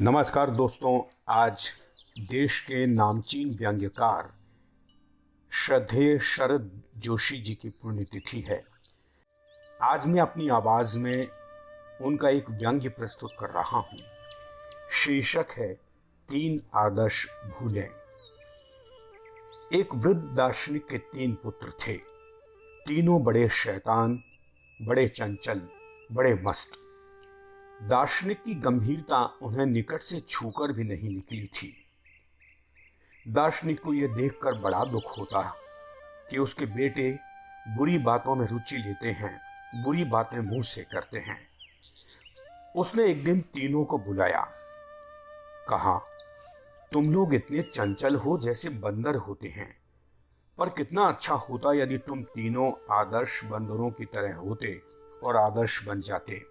नमस्कार दोस्तों। आज देश के नामचीन व्यंग्यकार श्रद्धेय शरद जोशी जी की पुण्यतिथि है। आज मैं अपनी आवाज में उनका एक व्यंग्य प्रस्तुत कर रहा हूं। शीर्षक है तीन आदर्श भूलें। एक वृद्ध दार्शनिक के तीन पुत्र थे। तीनों बड़े शैतान, बड़े चंचल, बड़े मस्त। दार्शनिक की गंभीरता उन्हें निकट से छूकर भी नहीं निकली थी। दार्शनिक को यह देखकर बड़ा दुख होता कि उसके बेटे बुरी बातों में रुचि लेते हैं, बुरी बातें मुंह से करते हैं। उसने एक दिन तीनों को बुलाया, कहा, तुम लोग इतने चंचल हो जैसे बंदर होते हैं, पर कितना अच्छा होता यदि तुम तीनों आदर्श बंदरों की तरह होते और आदर्श बन जाते।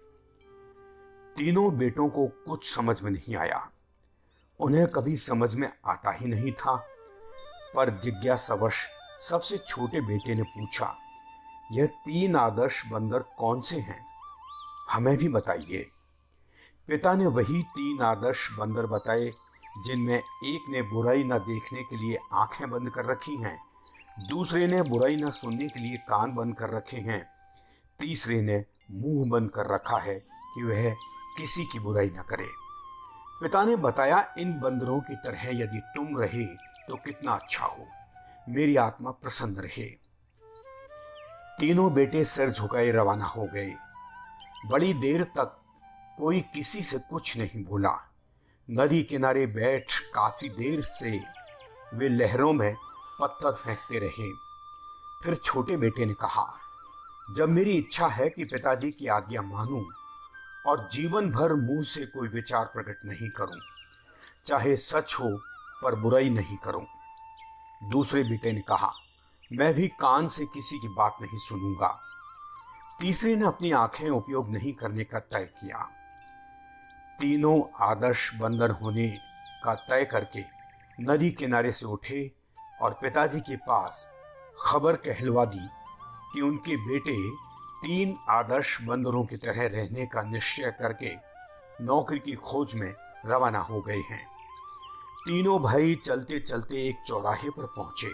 तीनों बेटों को कुछ समझ में नहीं आया। उन्हें कभी समझ में आता ही नहीं था। पर जिज्ञासावश सबसे छोटे बेटे ने पूछा, यह तीन आदर्श बंदर कौन से हैं? हमें भी बताइए। पिता ने वही तीन आदर्श बंदर बताए जिनमें एक ने बुराई न देखने के लिए आंखें बंद कर रखी हैं, दूसरे ने बुराई न सुनने के लिए कान बंद कर रखे हैं, तीसरे ने मुंह बंद कर रखा है कि वह किसी की बुराई न करे। पिता ने बताया, इन बंदरों की तरह यदि तुम रहे तो कितना अच्छा हो, मेरी आत्मा प्रसन्न रहे। तीनों बेटे सिर झुकाए रवाना हो गए। बड़ी देर तक कोई किसी से कुछ नहीं बोला। नदी किनारे बैठ काफी देर से वे लहरों में पत्थर फेंकते रहे। फिर छोटे बेटे ने कहा, जब मेरी इच्छा है कि पिताजी की आज्ञा मानूं और जीवन भर मुंह से कोई विचार प्रकट नहीं करूं, चाहे सच हो पर बुराई नहीं करूं। दूसरे बेटे ने कहा, मैं भी कान से किसी की बात नहीं सुनूंगा। तीसरे ने अपनी आंखें उपयोग नहीं करने का तय किया। तीनों आदर्श बंदर होने का तय करके नदी किनारे से उठे और पिताजी के पास खबर कहलवा दी कि उनके बेटे तीन आदर्श बंदरों की तरह रहने का निश्चय करके नौकरी की खोज में रवाना हो गए हैं। तीनों भाई चलते चलते एक चौराहे पर पहुंचे।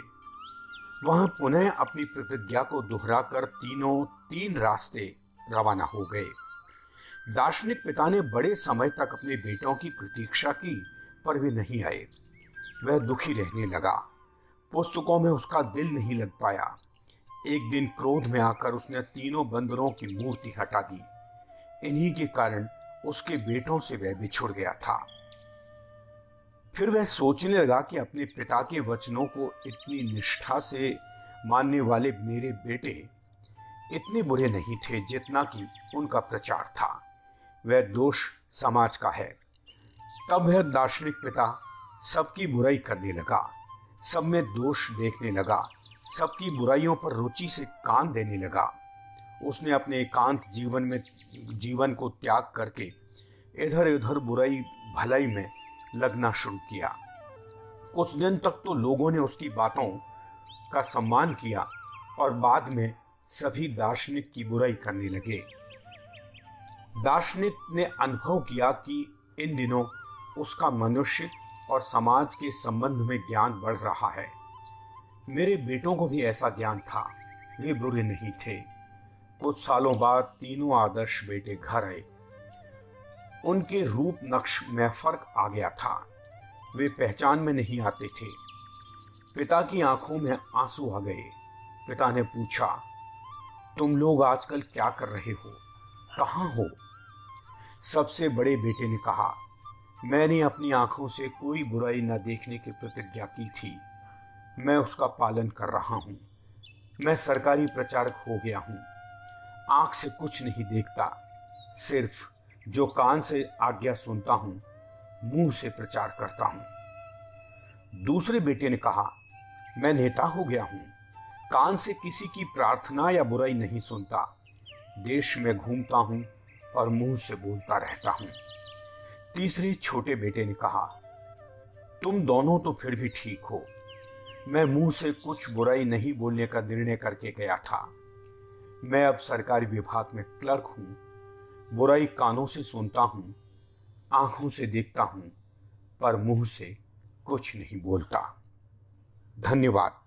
वहां पुनः अपनी प्रतिज्ञा को दोहराकर तीनों तीन रास्ते रवाना हो गए। दार्शनिक पिता ने बड़े समय तक अपने बेटों की प्रतीक्षा की, पर वे नहीं आए। वह दुखी रहने लगा। पुस्तकों में उसका दिल नहीं लग पाया। एक दिन क्रोध में आकर उसने तीनों बंदरों की मूर्ति हटा दी। इन्हीं के कारण उसके बेटों से वह बिछुड़ गया था। फिर वह सोचने लगा कि अपने पिता के वचनों को इतनी निष्ठा से मानने वाले मेरे बेटे इतने बुरे नहीं थे जितना कि उनका प्रचार था। वह दोष समाज का है। तब वह दार्शनिक पिता सबकी बुराई करने लगा, सब में दोष देखने लगा, सबकी बुराइयों पर रुचि से कान देने लगा। उसने अपने एकांत जीवन को त्याग करके इधर उधर बुराई भलाई में लगना शुरू किया। कुछ दिन तक तो लोगों ने उसकी बातों का सम्मान किया और बाद में सभी दार्शनिक की बुराई करने लगे। दार्शनिक ने अनुभव किया कि इन दिनों उसका मनुष्य और समाज के संबंध में ज्ञान बढ़ रहा है। मेरे बेटों को भी ऐसा ज्ञान था, वे बुरे नहीं थे। कुछ सालों बाद तीनों आदर्श बेटे घर आए। उनके रूप नक्श में फर्क आ गया था। वे पहचान में नहीं आते थे। पिता की आंखों में आंसू आ गए। पिता ने पूछा, तुम लोग आजकल क्या कर रहे हो, कहाँ हो? सबसे बड़े बेटे ने कहा, मैंने अपनी आंखों से कोई बुराई न देखने की प्रतिज्ञा की थी, मैं उसका पालन कर रहा हूं। मैं सरकारी प्रचारक हो गया हूं। आंख से कुछ नहीं देखता, सिर्फ जो कान से आज्ञा सुनता हूं, मुंह से प्रचार करता हूं। दूसरे बेटे ने कहा, मैं नेता हो गया हूं, कान से किसी की प्रार्थना या बुराई नहीं सुनता, देश में घूमता हूं और मुंह से बोलता रहता हूं। तीसरे छोटे बेटे ने कहा, तुम दोनों तो फिर भी ठीक हो। मैं मुंह से कुछ बुराई नहीं बोलने का निर्णय करके गया था। मैं अब सरकारी विभाग में क्लर्क हूं। बुराई कानों से सुनता हूं, आंखों से देखता हूं पर मुंह से कुछ नहीं बोलता। धन्यवाद।